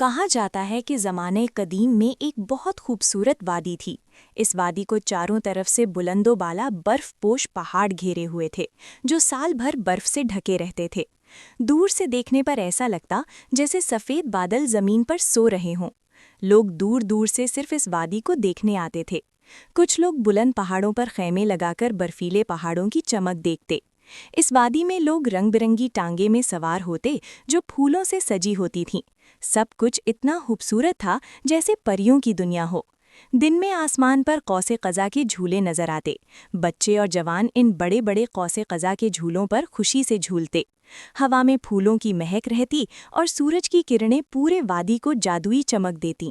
کہا جاتا ہے کہ زمانے قدیم میں ایک بہت خوبصورت وادی تھی۔ اس وادی کو چاروں طرف سے بلند و بالا برف پوش پہاڑ گھیرے ہوئے تھے جو سال بھر برف سے ڈھکے رہتے تھے۔ دور سے دیکھنے پر ایسا لگتا جیسے سفید بادل زمین پر سو رہے ہوں۔ لوگ دور دور سے صرف اس وادی کو دیکھنے آتے تھے۔ کچھ لوگ بلند پہاڑوں پر خیمے لگا کر برفیلے پہاڑوں کی چمک دیکھتے۔ اس وادی میں لوگ رنگ برنگی ٹانگیں میں سوار ہوتے جو پھولوں سے سجی ہوتی تھیں۔ سب کچھ اتنا خوبصورت تھا جیسے پریوں کی دنیا ہو۔ دن میں آسمان پر قوس قزح کے جھولے نظر آتے۔ بچے اور جوان ان بڑے بڑے قوس قزح کے جھولوں پر خوشی سے جھولتے۔ ہوا میں پھولوں کی مہک رہتی اور سورج کی کرنیں پورے وادی کو جادوئی چمک دیتیں۔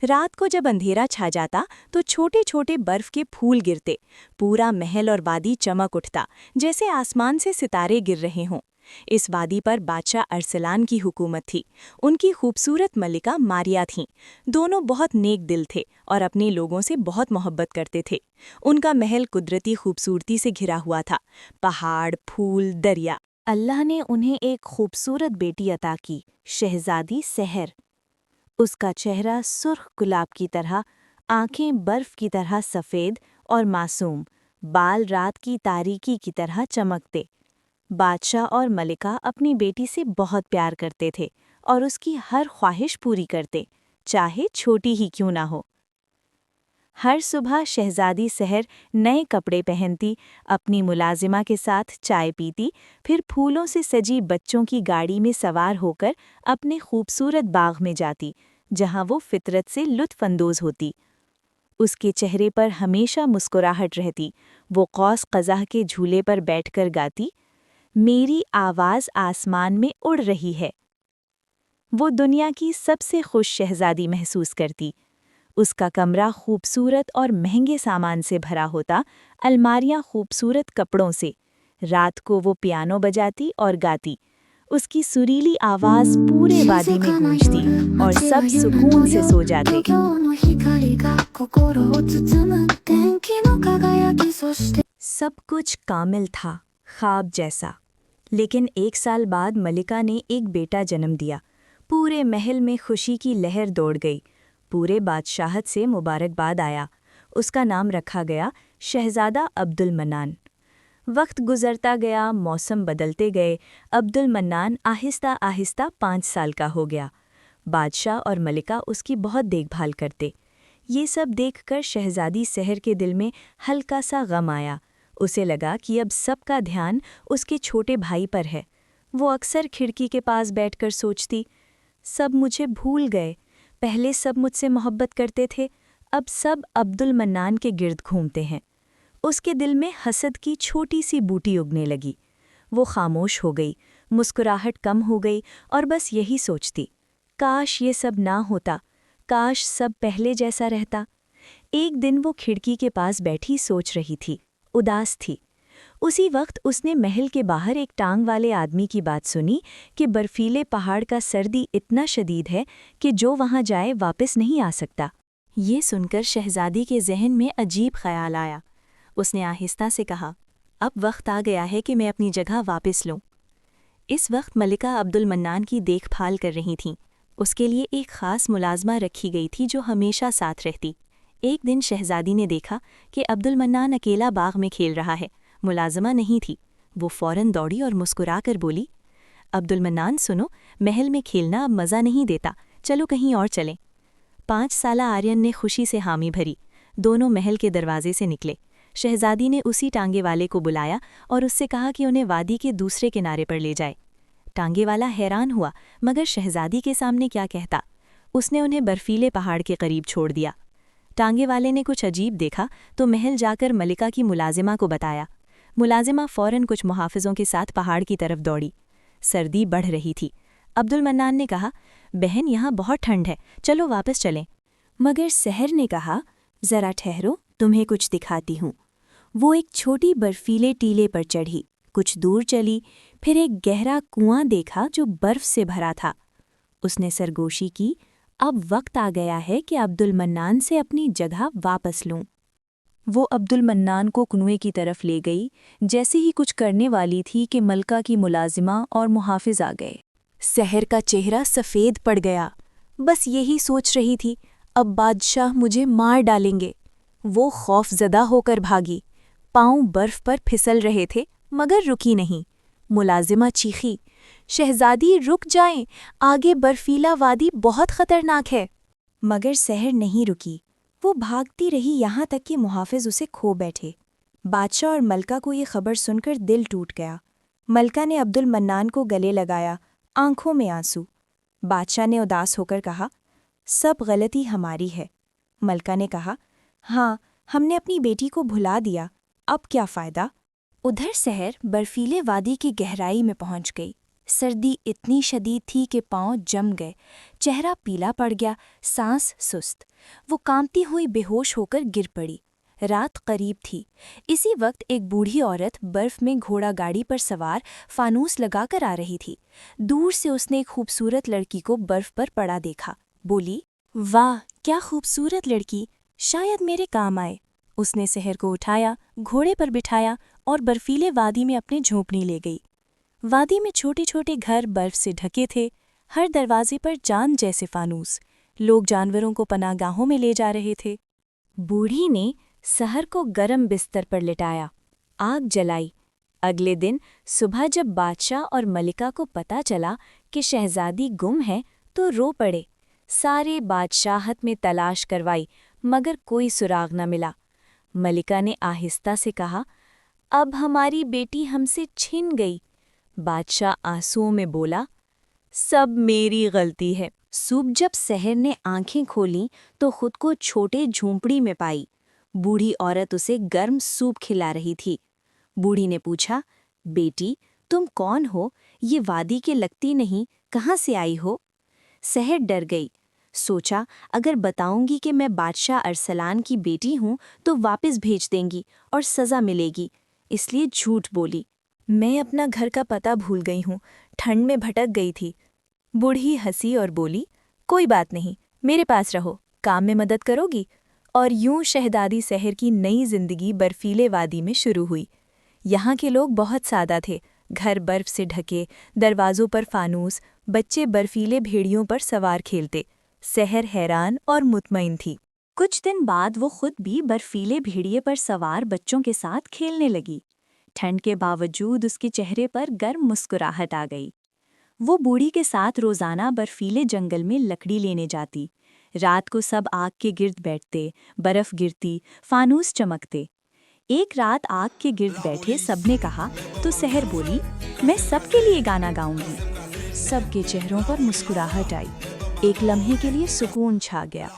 رات کو جب اندھیرا چھا جاتا تو چھوٹے چھوٹے برف کے پھول گرتے۔ پورا محل اور وادی چمک اٹھتا جیسے آسمان سے ستارے گر رہے ہوں۔ اس وادی پر بادشاہ ارسلان کی حکومت تھی۔ ان کی خوبصورت ملکہ ماریا تھیں۔ دونوں بہت نیک دل تھے اور اپنے لوگوں سے بہت محبت کرتے تھے۔ ان کا محل قدرتی خوبصورتی سے گھرا ہوا تھا، پہاڑ، پھول، دریا۔ اللہ نے انہیں ایک خوبصورت بیٹی عطا کی، شہزادی سحر۔ اس کا چہرہ سرخ گلاب کی طرح، آنکھیں برف کی طرح سفید اور معصوم، بال رات کی تاریکی کی طرح چمکتے۔ بادشاہ اور ملکہ اپنی بیٹی سے بہت پیار کرتے تھے اور اس کی ہر خواہش پوری کرتے، چاہے چھوٹی ہی کیوں نہ ہو۔ ہر صبح شہزادی سحر نئے کپڑے پہنتی، اپنی ملازمہ کے ساتھ چائے پیتی، پھر پھولوں سے سجی بچوں کی گاڑی میں سوار ہو کر اپنے خوبصورت باغ میں جاتی، جہاں وہ فطرت سے لطف اندوز ہوتی۔ اس کے چہرے پر ہمیشہ مسکراہٹ رہتی۔ وہ قوس قزح کے جھولے پر بیٹھ کر گاتی، میری آواز آسمان میں اڑ رہی ہے۔ وہ دنیا کی سب سے خوش شہزادی محسوس کرتی۔ اس کا کمرہ خوبصورت اور مہنگے سامان سے بھرا ہوتا، الماریاں خوبصورت کپڑوں سے۔ رات کو وہ پیانو بجاتی اور گاتی۔ اس کی سریلی آواز پورے وادی میں گونجتی اور سب سکون سے سو جاتے۔ سب کچھ کامل تھا، خواب جیسا۔ لیکن 1 سال بعد ملکہ نے ایک بیٹا جنم دیا۔ پورے محل میں خوشی کی لہر دوڑ گئی۔ پورے بادشاہت سے مبارکباد آیا۔ اس کا نام رکھا گیا شہزادہ عبد المنان۔ وقت گزرتا گیا، موسم بدلتے گئے۔ عبد المنان آہستہ آہستہ 5 سال کا ہو گیا۔ بادشاہ اور ملکہ اس کی بہت دیکھ بھال کرتے۔ یہ سب دیکھ کر شہزادی سحر کے دل میں ہلکا سا غم آیا۔ اسے لگا کہ اب سب کا دھیان اس کے چھوٹے بھائی پر ہے۔ وہ اکثر کھڑکی کے پاس بیٹھ کر سوچتی، سب مجھے بھول گئے۔ پہلے سب مجھ سے محبت کرتے تھے، اب سب عبد المنان کے گرد گھومتے ہیں۔ اس کے دل میں حسد کی چھوٹی سی بوٹی اگنے لگی۔ وہ خاموش ہو گئی، مسکراہٹ کم ہو گئی اور بس یہی سوچتی، کاش یہ سب نہ ہوتا، کاش سب پہلے جیسا رہتا۔ ایک دن وہ کھڑکی کے پاس بیٹھی سوچ رہی تھی، اداس تھی۔ اسی وقت اس نے محل کے باہر ایک ٹانگ والے آدمی کی بات سنی کہ برفیلے پہاڑ کا سردی اتنا شدید ہے کہ جو وہاں جائے واپس نہیں آ سکتا۔ یہ سن کر شہزادی کے ذہن میں عجیب خیال آیا۔ اس نے آہستہ سے کہا، اب وقت آ گیا ہے کہ میں اپنی جگہ واپس لوں۔ اس وقت ملکہ عبد المنان کی دیکھ بھال کر رہی تھیں۔ اس کے لیے ایک خاص ملازمہ رکھی گئی تھی جو ہمیشہ ساتھ رہتی۔ ایک دن شہزادی نے دیکھا کہ عبد المنان اکیلا باغ میں کھیل رہا ہے، ملازمہ نہیں تھی۔ وہ فوراً دوڑی اور مسکرا کر بولی، عبد المنان سنو، محل میں کھیلنا اب مزہ نہیں دیتا، چلو کہیں اور چلیں۔ 5 سالہ آرین نے خوشی سے حامی بھری۔ دونوں محل کے دروازے سے نکلے۔ شہزادی نے اسی ٹانگے والے کو بلایا اور اس سے کہا کہ انہیں وادی کے دوسرے کنارے پر لے جائے۔ ٹانگے والا حیران ہوا مگر شہزادی کے سامنے کیا کہتا۔ اس نے انہیں برفیلے پہاڑ کے قریب چھوڑ دیا۔ ٹانگے والے نے کچھ عجیب دیکھا تو محل جا کر ملکہ کی ملازمہ کو بتایا۔ ملازمہ فوراً کچھ محافظوں کے ساتھ پہاڑ کی طرف دوڑی۔ سردی بڑھ رہی تھی۔ عبد المنان نے کہا، بہن یہاں بہت ٹھنڈ ہے، چلو واپس چلیں۔ مگر سحر نے کہا، ذرا ٹھہرو، تمہیں کچھ دکھاتی ہوں۔ وہ ایک چھوٹی برفیلے ٹیلے پر چڑھی، کچھ دور چلی، پھر ایک گہرا کنواں دیکھا جو برف سے بھرا تھا۔ اس نے سرگوشی کی، اب وقت آ گیا ہے کہ عبد المنان سے اپنی جگہ واپس لوں۔ وہ عبد المنان کو کنویں کی طرف لے گئی۔ جیسے ہی کچھ کرنے والی تھی کہ ملکہ کی ملازمہ اور محافظ آ گئے۔ سحر کا چہرہ سفید پڑ گیا۔ بس یہی سوچ رہی تھی، اب بادشاہ مجھے مار ڈالیں گے۔ وہ خوف زدہ ہو کر بھاگی۔ پاؤں برف پر پھسل رہے تھے مگر رکی نہیں۔ ملازمہ چیخی، شہزادی رک جائیں، آگے برفیلا وادی بہت خطرناک ہے۔ مگر سحر نہیں رکی۔ وہ بھاگتی رہی یہاں تک کہ محافظ اسے کھو بیٹھے۔ بادشاہ اور ملکہ کو یہ خبر سن کر دل ٹوٹ گیا۔ ملکہ نے عبد المنان کو گلے لگایا، آنکھوں میں آنسو۔ بادشاہ نے اداس ہو کر کہا، سب غلطی ہماری ہے۔ ملکہ نے کہا، ہاں، ہم نے اپنی بیٹی کو بھلا دیا، اب کیا فائدہ؟ ادھر سحر برفیلے وادی کی گہرائی میں پہنچ گئی۔ سردی اتنی شدید تھی کہ پاؤں جم گئے، چہرہ پیلا پڑ گیا، سانس سست۔ وہ کانپتی ہوئی بے ہوش ہو کر گر پڑی۔ رات قریب تھی۔ اسی وقت ایک بوڑھی عورت برف میں گھوڑا گاڑی پر سوار فانوس لگا کر آ رہی تھی۔ دور سے اس نے ایک خوبصورت لڑکی کو برف پر پڑا دیکھا۔ بولی، واہ، کیا خوبصورت لڑکی، شاید میرے کام آئے۔ اس نے سحر کو اٹھایا، گھوڑے پر بٹھایا اور برفیلے وادی میں اپنے جھونپڑی لے گئی۔ وادی میں چھوٹے چھوٹے گھر برف سے ڈھکے تھے، ہر دروازے پر چاند جیسے فانوس۔ لوگ جانوروں کو پناہ گاہوں میں لے جا رہے تھے۔ بوڑھی نے سحر کو گرم بستر پر لٹایا، آگ جلائی۔ اگلے دن صبح جب بادشاہ اور ملکہ کو پتہ چلا کہ شہزادی گم ہے تو رو پڑے۔ سارے بادشاہت میں تلاش کروائی مگر کوئی سراغ نہ ملا۔ ملکہ نے آہستہ سے کہا، اب ہماری بیٹی ہم سے چھن گئی۔ بادشاہ آنسوؤں میں بولا، سب میری غلطی ہے۔ صبح جب سحر نے آنکھیں کھولیں تو خود کو چھوٹے جھونپڑی میں پائی۔ بوڑھی عورت اسے گرم سوپ کھلا رہی تھی۔ بوڑھی نے پوچھا، بیٹی، تم کون ہو؟ یہ وادی کے لگتی نہیں، کہاں سے آئی ہو؟ سحر ڈر گئی۔ سوچا، اگر بتاؤں گی کہ میں بادشاہ ارسلان کی بیٹی ہوں تو واپس بھیج دیں گی اور سزا ملے گی، اس لیے جھوٹ بولی۔ میں اپنا گھر کا پتہ بھول گئی ہوں، ٹھنڈ میں بھٹک گئی تھی۔ بوڑھی ہنسی اور بولی، کوئی بات نہیں، میرے پاس رہو، کام میں مدد کرو گی۔ اور یوں شہزادی سحر کی نئی زندگی برفیلے وادی میں شروع ہوئی۔ یہاں کے لوگ بہت سادہ تھے، گھر برف سے ڈھکے، دروازوں پر فانوس، بچے برفیلے بھیڑیوں پر سوار کھیلتے۔ سحر حیران اور مطمئن تھی۔ کچھ دن بعد وہ خود بھی برفیلے بھیڑیے پر سوار بچوں کے ساتھ کھیلنے لگی۔ ٹھنڈ کے باوجود اس کے چہرے پر گرم مسکراہٹ آ گئی۔ وہ بوڑھی کے ساتھ روزانہ برفیلے جنگل میں لکڑی لینے جاتی۔ رات کو سب آگ کے گرد بیٹھتے، برف گرتی، فانوس چمکتے۔ ایک رات آگ کے گرد بیٹھے سب نے کہا تو سحر بولی، میں سب کے لیے گانا گاؤں گی۔ سب کے چہروں پر مسکراہٹ آئی۔ ایک لمحے کے لیے سکون چھا گیا۔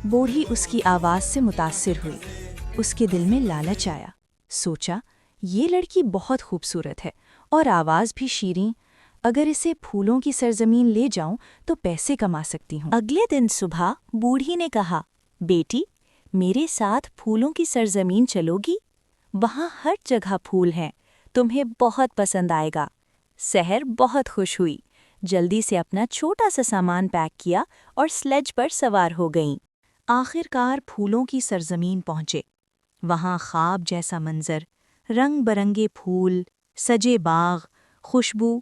بوڑھی اس کی آواز سے متاثر ہوئی۔ اس کے دل میں لالچ آیا۔ سوچا، یہ لڑکی بہت خوبصورت ہے اور آواز بھی شیریں، اگر اسے پھولوں کی سرزمین لے جاؤں تو پیسے کما سکتی ہوں۔ اگلے دن صبح بوڑھی نے کہا، بیٹی، میرے ساتھ پھولوں کی سرزمین چلو گی؟ وہاں ہر جگہ پھول ہیں، تمہیں بہت پسند آئے گا۔ سحر بہت خوش ہوئی، جلدی سے اپنا چھوٹا سا سامان پیک کیا اور سلیج پر سوار ہو گئیں۔ آخر کار پھولوں کی سرزمین پہنچے۔ وہاں خواب جیسا منظر، رنگ برنگے پھول، سجے باغ، خوشبو۔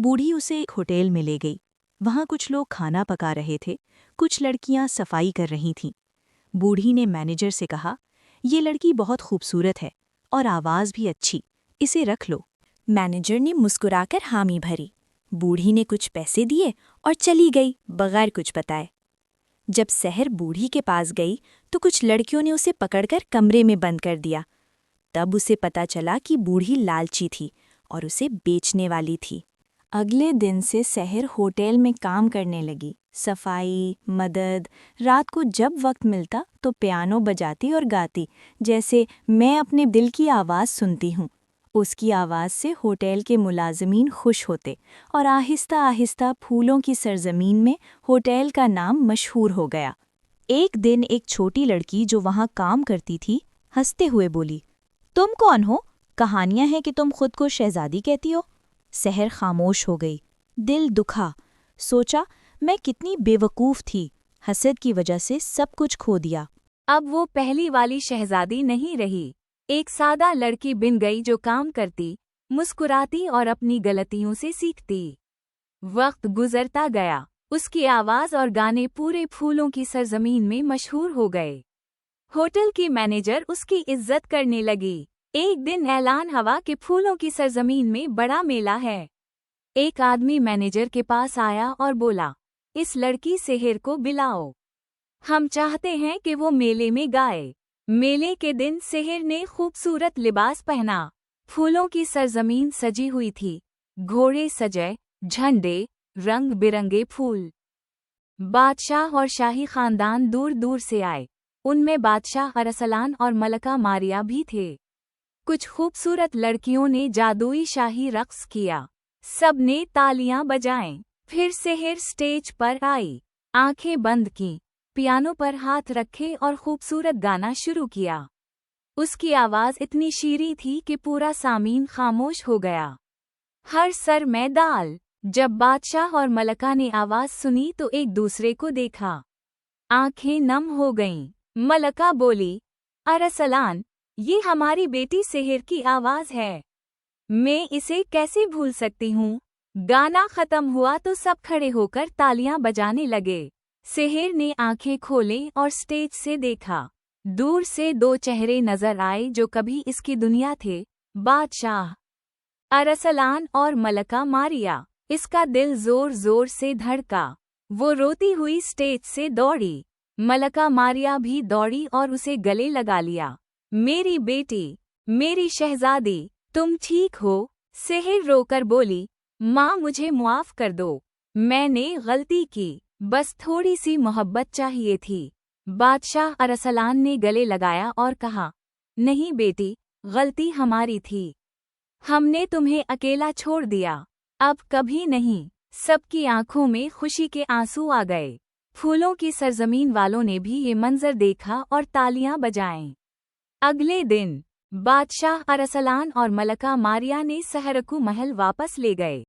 بوڑھی اسے ایک ہوٹل میں لے گئی۔ وہاں کچھ لوگ کھانا پکا رہے تھے، کچھ لڑکیاں صفائی کر رہی تھیں۔ بوڑھی نے مینیجر سے کہا، یہ لڑکی بہت خوبصورت ہے اور آواز بھی اچھی، اسے رکھ لو۔ مینیجر نے مسکرا کر حامی بھری۔ بوڑھی نے کچھ پیسے دیے اور چلی گئی بغیر کچھ بتائے۔ جب سحر بوڑھی کے پاس گئی تو کچھ لڑکیوں نے اسے پکڑ کر کمرے میں بند کر دیا۔ تب اسے پتہ چلا کہ بوڑھی لالچی تھی اور اسے بیچنے والی تھی۔ اگلے دن سے سحر ہوٹل میں کام کرنے لگی، صفائی، مدد۔ رات کو جب وقت ملتا تو پیانو بجاتی اور گاتی، جیسے میں اپنے دل کی آواز سنتی ہوں۔ اس کی آواز سے ہوٹل کے ملازمین خوش ہوتے اور آہستہ آہستہ پھولوں کی سرزمین میں ہوٹل کا نام مشہور ہو گیا۔ ایک دن ایک چھوٹی لڑکی جو وہاں کام کرتی تھی ہنستے ہوئے بولی، تم کون ہو؟ کہانیاں ہیں کہ تم خود کو شہزادی کہتی ہو۔ سحر خاموش ہو گئی، دل دکھا۔ سوچا، میں کتنی بے وقوف تھی، حسد کی وجہ سے سب کچھ کھو دیا۔ اب وہ پہلی والی شہزادی نہیں رہی، ایک سادہ لڑکی بن گئی جو کام کرتی، مسکراتی اور اپنی غلطیوں سے سیکھتی۔ وقت گزرتا گیا، اس کی آواز اور گانے پورے پھولوں کی سرزمین میں مشہور ہو گئے۔ ہوٹل کی مینیجر اس کی عزت کرنے لگی۔ ایک دن اعلان ہوا کہ پھولوں کی سرزمین میں بڑا میلہ ہے۔ ایک آدمی مینیجر کے پاس آیا اور بولا، اس لڑکی سحر کو بلاؤ، ہم چاہتے ہیں کہ وہ میلے میں گائے۔ میلے کے دن سحر نے خوبصورت لباس پہنا۔ پھولوں کی سرزمین سجی ہوئی تھی، گھوڑے سجے، جھنڈے، رنگ برنگے پھول۔ بادشاہ اور شاہی خاندان دور دور سے آئے، ان میں بادشاہ ارسلان اور ملکہ ماریا بھی تھے۔ کچھ خوبصورت لڑکیوں نے جادوئی شاہی رقص کیا، سب نے تالیاں بجائیں۔ پھر سحر سٹیج پر آئی، آنکھیں بند کیں، پیانو پر ہاتھ رکھے اور خوبصورت گانا شروع کیا۔ اس کی آواز اتنی شیریں تھی کہ پورا سامعین خاموش ہو گیا۔ ہر سر میں دال۔ جب بادشاہ اور ملکہ نے آواز سنی تو ایک دوسرے کو دیکھا، آنکھیں نم ہو گئیں۔ ملکہ بولی، ارسلان، یہ ہماری بیٹی سحر کی آواز ہے، میں اسے کیسے بھول سکتی ہوں؟ گانا ختم ہوا تو سب کھڑے ہو کر تالیاں بجانے لگے۔ سحر نے آنکھیں کھولیں اور سٹیج سے دیکھا۔ دور سے دو چہرے نظر آئے جو کبھی اس کی دنیا تھے، بادشاہ ارسلان اور ملکہ ماریا۔ اس کا دل زور زور سے دھڑکا، وہ روتی ہوئی سٹیج سے دوڑی۔ ملکہ ماریا بھی دوڑی اور اسے گلے لگا لیا۔ میری بیٹی، میری شہزادی، تم ٹھیک ہو؟ سحر رو کر بولی، ماں مجھے معاف کر دو، میں نے غلطی کی، بس تھوڑی سی محبت چاہیے تھی۔ بادشاہ ارسلان نے گلے لگایا اور کہا، نہیں بیٹی، غلطی ہماری تھی، ہم نے تمہیں اکیلا چھوڑ دیا، اب کبھی نہیں۔ سب کی آنکھوں میں خوشی کے آنسو آ گئے۔ پھولوں کی سرزمین والوں نے بھی یہ منظر دیکھا اور تالیاں بجائیں۔ اگلے دن بادشاہ ارسلان اور ملکہ ماریا نے سحر کو محل واپس لے گئے۔